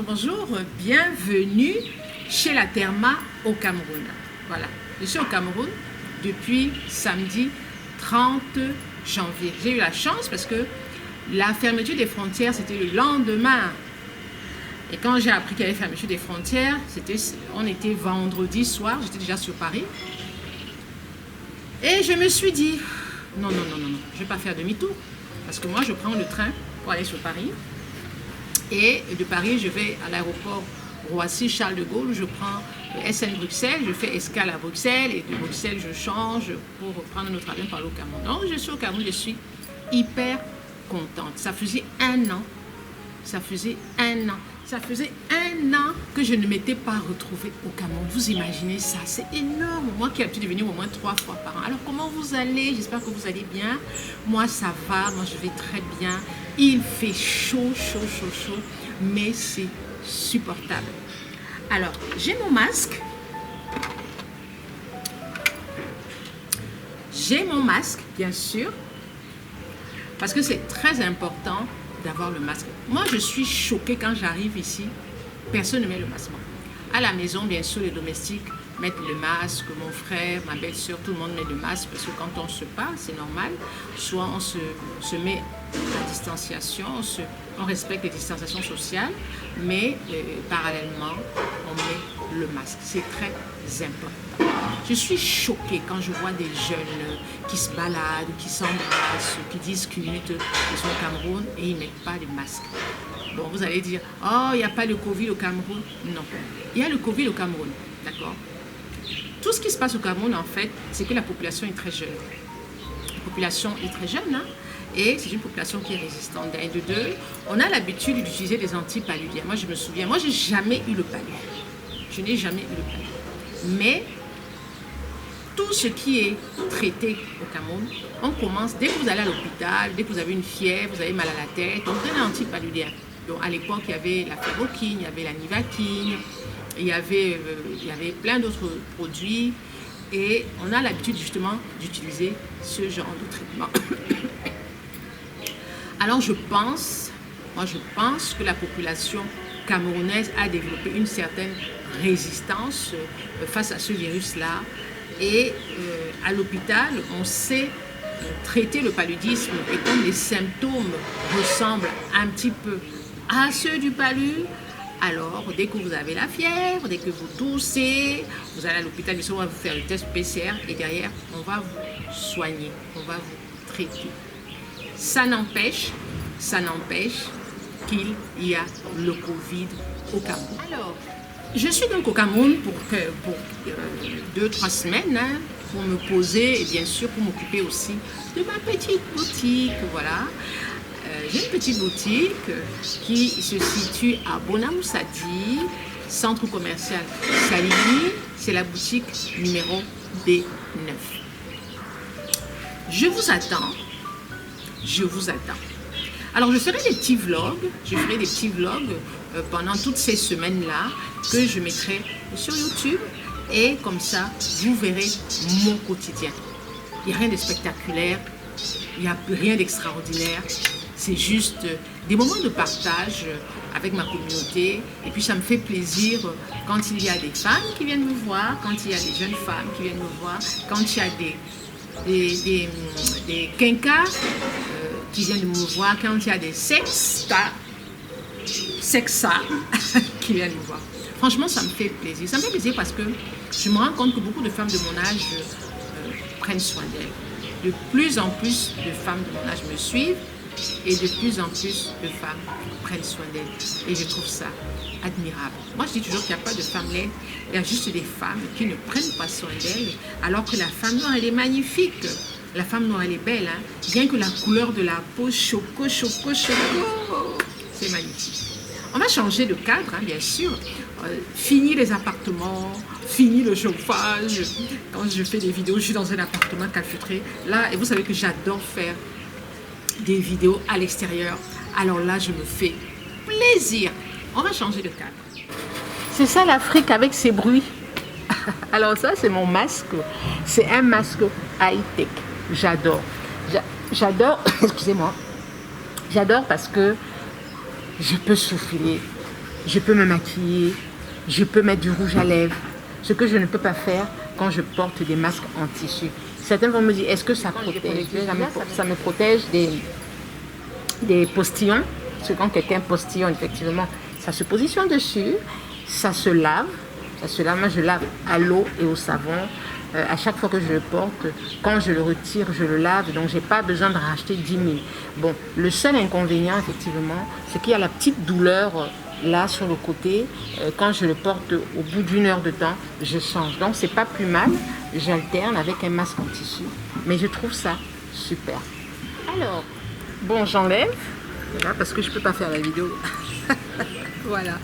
Bonjour, bienvenue chez la Therma au Cameroun. Voilà, je suis au Cameroun depuis samedi 30 janvier. J'ai eu la chance parce que la fermeture des frontières, c'était le lendemain. Et quand j'ai appris qu'il y avait fermeture des frontières, on était vendredi soir, j'étais déjà sur Paris. Et je me suis dit, non, je ne vais pas faire demi-tour. Parce que moi, je prends le train pour aller sur Paris. Et de Paris, je vais à l'aéroport Roissy-Charles de Gaulle, je prends le SN Bruxelles, je fais escale à Bruxelles et de Bruxelles, je change pour prendre notre avion par le Cameroun. Donc, je suis au Cameroun, je suis hyper contente. Ça faisait un an que je ne m'étais pas retrouvée au Cameroun. Vous imaginez ça, c'est énorme. Moi qui ai l'habitude de venir au moins 3 fois par an. Alors, comment vous allez? J'espère que vous allez bien. Moi, ça va, moi je vais très bien. Il fait chaud, mais c'est supportable. Alors, j'ai mon masque. J'ai mon masque, bien sûr, parce que c'est très important d'avoir le masque. Moi, je suis choquée quand j'arrive ici. Personne ne met le masque. À la maison, bien sûr, les domestiques mettent le masque. Mon frère, ma belle-sœur, tout le monde met le masque parce que quand on se parle, c'est normal. Soit on se met à distanciation, on respecte les distanciations sociales, mais parallèlement, on met le masque. C'est très important. Je suis choquée quand je vois des jeunes qui se baladent, qui s'embrassent, qui discutent, ils sont au Cameroun et ils ne mettent pas le masque. Bon, vous allez dire, oh, il n'y a pas le Covid au Cameroun. Non, il y a le Covid au Cameroun, d'accord? Tout ce qui se passe au Cameroun, en fait, c'est que la population est très jeune. La population est très jeune, hein? Et c'est une population qui est résistante. Et de deux, on a l'habitude d'utiliser des antipaludiens. Moi, je me souviens, moi, je n'ai jamais eu le palu. Je n'ai jamais eu le palu. Mais tout ce qui est traité au Cameroun, on commence, dès que vous allez à l'hôpital, dès que vous avez une fièvre, vous avez mal à la tête, on donne un antipaludien. Donc, à l'époque, il y avait la ferroquine, il y avait la nivaquine, il y avait plein d'autres produits. Et on a l'habitude justement d'utiliser ce genre de traitement. Alors je pense que la population camerounaise a développé une certaine résistance face à ce virus-là. Et à l'hôpital, on sait traiter le paludisme. Et comme les symptômes ressemblent un petit peu à ceux du palu, alors dès que vous avez la fièvre, dès que vous toussez, vous allez à l'hôpital, on va vous faire le test PCR et derrière, on va vous soigner, on va vous traiter. Ça n'empêche qu'il y a le Covid au Cameroun. Alors, je suis donc au Cameroun pour 2-3 semaines, hein, pour me poser et bien sûr pour m'occuper aussi de ma petite boutique, voilà. J'ai une petite boutique qui se situe à Bonamoussadi, centre commercial Salini, c'est la boutique numéro B9. Je vous attends. Alors, je ferai des petits vlogs, pendant toutes ces semaines-là que je mettrai sur YouTube et comme ça, vous verrez mon quotidien. Il n'y a rien de spectaculaire, il n'y a rien d'extraordinaire, c'est juste des moments de partage avec ma communauté et puis ça me fait plaisir quand il y a des femmes qui viennent me voir, quand il y a des jeunes femmes qui viennent me voir, quand il y a des quinquas qui viennent me voir, quand il y a des sexas qui viennent me voir. Franchement, ça me fait plaisir. Ça me fait plaisir parce que je me rends compte que beaucoup de femmes de mon âge prennent soin d'elles. De plus en plus de femmes de mon âge me suivent et de plus en plus de femmes prennent soin d'elles. Et je trouve ça admirable. Moi, je dis toujours qu'il n'y a pas de femmes laides, il y a juste des femmes qui ne prennent pas soin d'elles, alors que la femme noire, elle est magnifique. La femme noire, elle est belle, hein? Rien que la couleur de la peau, choco, c'est magnifique. On va changer de cadre, hein, bien sûr. Finir les appartements, fini le chauffage. Quand je fais des vidéos, je suis dans un appartement calfeutré. Là, et vous savez que j'adore faire des vidéos à l'extérieur. Alors là, je me fais plaisir. On va changer de cadre. C'est ça l'Afrique avec ses bruits. Alors ça, c'est mon masque. C'est un masque high-tech. J'adore. J'adore, excusez-moi. J'adore parce que je peux souffler, je peux me maquiller, je peux mettre du rouge à lèvres. Ce que je ne peux pas faire quand je porte des masques en tissu. Certains vont me dire, est-ce que ça protège? Ça me protège des postillons. Parce que quand quelqu'un postillonne, effectivement, ça se positionne dessus, ça se lave. Moi, je lave à l'eau et au savon. À chaque fois que je le porte, quand je le retire, je le lave. Donc, je n'ai pas besoin de racheter 10 000. Bon, le seul inconvénient, effectivement, c'est qu'il y a la petite douleur là sur le côté. Quand je le porte au bout d'une heure de temps, je change. Donc, c'est pas plus mal. J'alterne avec un masque en tissu. Mais je trouve ça super. Alors, bon, j'enlève. Voilà, parce que je ne peux pas faire la vidéo. Voilà.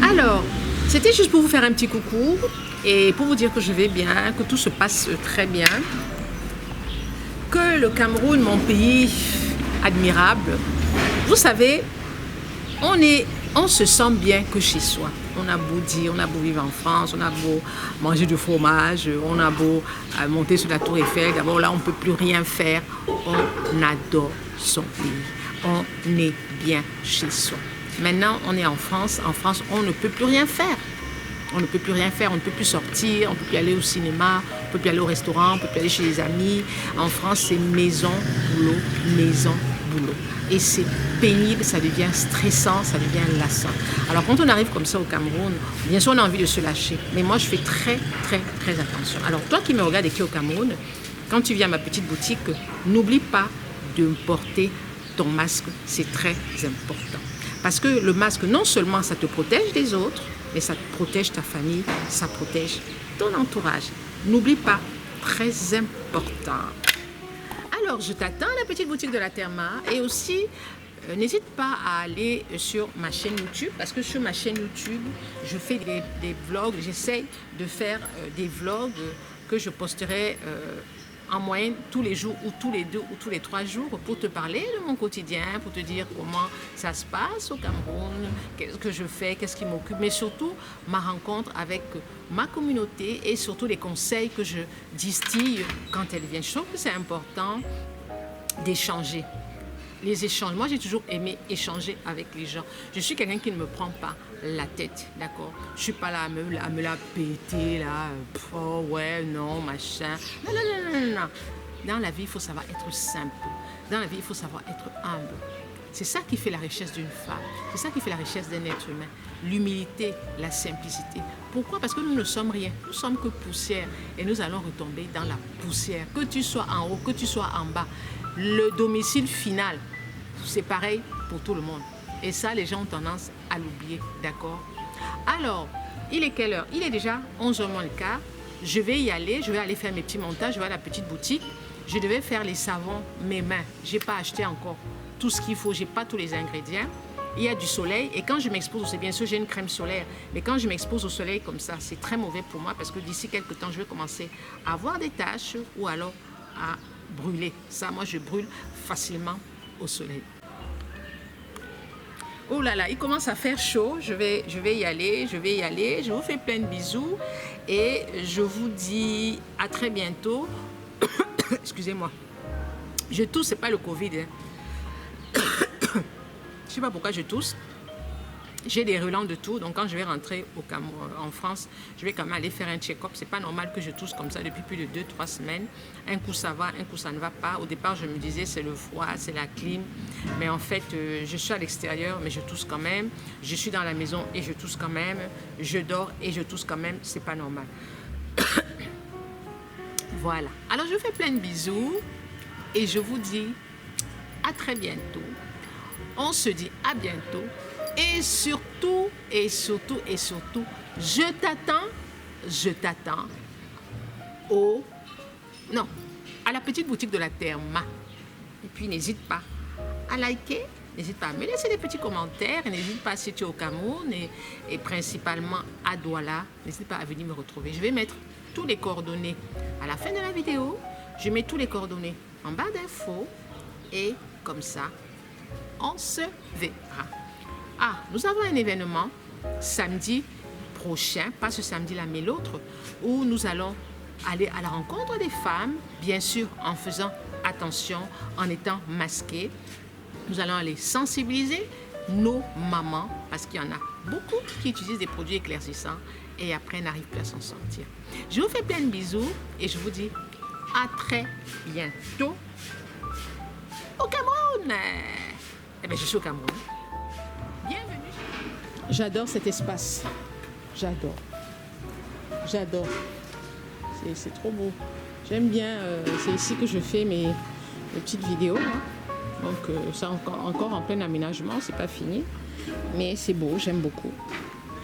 Alors, c'était juste pour vous faire un petit coucou et pour vous dire que je vais bien, que tout se passe très bien, que le Cameroun, mon pays admirable, vous savez, on se sent bien que chez soi. On a beau dire, on a beau vivre en France, on a beau manger du fromage, on a beau monter sur la tour Eiffel. D'abord là, on ne peut plus rien faire. On adore son pays. On est bien chez soi. Maintenant, on est en France. En France, on ne peut plus rien faire. On ne peut plus rien faire. On ne peut plus sortir. On ne peut plus aller au cinéma. On ne peut plus aller au restaurant. On ne peut plus aller chez les amis. En France, c'est maison, boulot, maison, boulot. Et c'est pénible, ça devient stressant, ça devient lassant. Alors, quand on arrive comme ça au Cameroun, bien sûr, on a envie de se lâcher. Mais moi, je fais très, très, très attention. Alors, toi qui me regardes et qui es au Cameroun, quand tu viens à ma petite boutique, n'oublie pas de porter ton masque. C'est très important. Parce que le masque, non seulement ça te protège des autres, mais ça protège ta famille, ça protège ton entourage. N'oublie pas, très important. Alors, je t'attends à la petite boutique de la Therma et aussi, n'hésite pas à aller sur ma chaîne YouTube parce que sur ma chaîne YouTube, je fais des vlogs, j'essaie de faire des vlogs que je posterai en moyenne tous les jours ou tous les 2 ou tous les 3 jours pour te parler de mon quotidien, pour te dire comment ça se passe au Cameroun, qu'est-ce que je fais, qu'est-ce qui m'occupe, mais surtout ma rencontre avec ma communauté et surtout les conseils que je distille quand elles viennent. Je trouve que c'est important d'échanger. Les échanges. Moi, j'ai toujours aimé échanger avec les gens. Je suis quelqu'un qui ne me prend pas la tête, d'accord? Je ne suis pas là à me la péter, là. Oh ouais, non, machin. Non, non, non, non, non. Dans la vie, il faut savoir être simple. Dans la vie, il faut savoir être humble. C'est ça qui fait la richesse d'une femme. C'est ça qui fait la richesse d'un être humain. L'humilité, la simplicité. Pourquoi? Parce que nous ne sommes rien. Nous sommes que poussière. Et nous allons retomber dans la poussière. Que tu sois en haut, que tu sois en bas. Le domicile final, c'est pareil pour tout le monde. Et ça, les gens ont tendance à l'oublier, d'accord? Alors, il est quelle heure? Il est déjà 11h moins le quart. Je vais y aller, je vais aller faire mes petits montages, je vais à la petite boutique. Je devais faire les savons, mes mains. Je n'ai pas acheté encore tout ce qu'il faut, je n'ai pas tous les ingrédients. Il y a du soleil et quand je m'expose, c'est bien sûr j'ai une crème solaire, mais quand je m'expose au soleil comme ça, c'est très mauvais pour moi parce que d'ici quelques temps, je vais commencer à avoir des taches ou alors à brûler. Ça, moi, je brûle facilement au soleil. Oh là là, il commence à faire chaud. Je vais y aller. Je vous fais plein de bisous et je vous dis à très bientôt. Excusez-moi. Je tousse, c'est pas le Covid. Hein. Je sais pas pourquoi je tousse. J'ai des relents de toux, donc quand je vais rentrer en France, je vais quand même aller faire un check-up. C'est pas normal que je tousse comme ça depuis plus de 2-3 semaines. Un coup ça va, un coup ça ne va pas. Au départ, je me disais c'est le froid, c'est la clim. Mais en fait, je suis à l'extérieur, mais je tousse quand même. Je suis dans la maison et je tousse quand même. Je dors et je tousse quand même. C'est pas normal. Voilà. Alors, je vous fais plein de bisous et je vous dis à très bientôt. On se dit à bientôt. Et surtout, je t'attends à la petite boutique de la Therma. Et puis, n'hésite pas à liker, N'hésite pas à me laisser des petits commentaires. N'hésite pas si tu es au Cameroun et principalement à Douala. N'hésite pas à venir me retrouver. Je vais mettre tous les coordonnées à la fin de la vidéo. Je mets tous les coordonnées en barre d'infos. Et comme ça, on se verra. Ah, nous avons un événement samedi prochain, pas ce samedi-là, mais l'autre, où nous allons aller à la rencontre des femmes, bien sûr en faisant attention, en étant masqués. Nous allons aller sensibiliser nos mamans, parce qu'il y en a beaucoup qui utilisent des produits éclaircissants et après n'arrivent plus à s'en sortir. Je vous fais plein de bisous et je vous dis à très bientôt au Cameroun. Eh bien, je suis au Cameroun. Bienvenue. J'adore cet espace. J'adore. J'adore. C'est trop beau. J'aime bien. C'est ici que je fais mes petites vidéos. Hein. Donc, ça encore en plein aménagement. C'est pas fini. Mais c'est beau. J'aime beaucoup.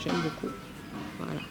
J'aime beaucoup. Voilà.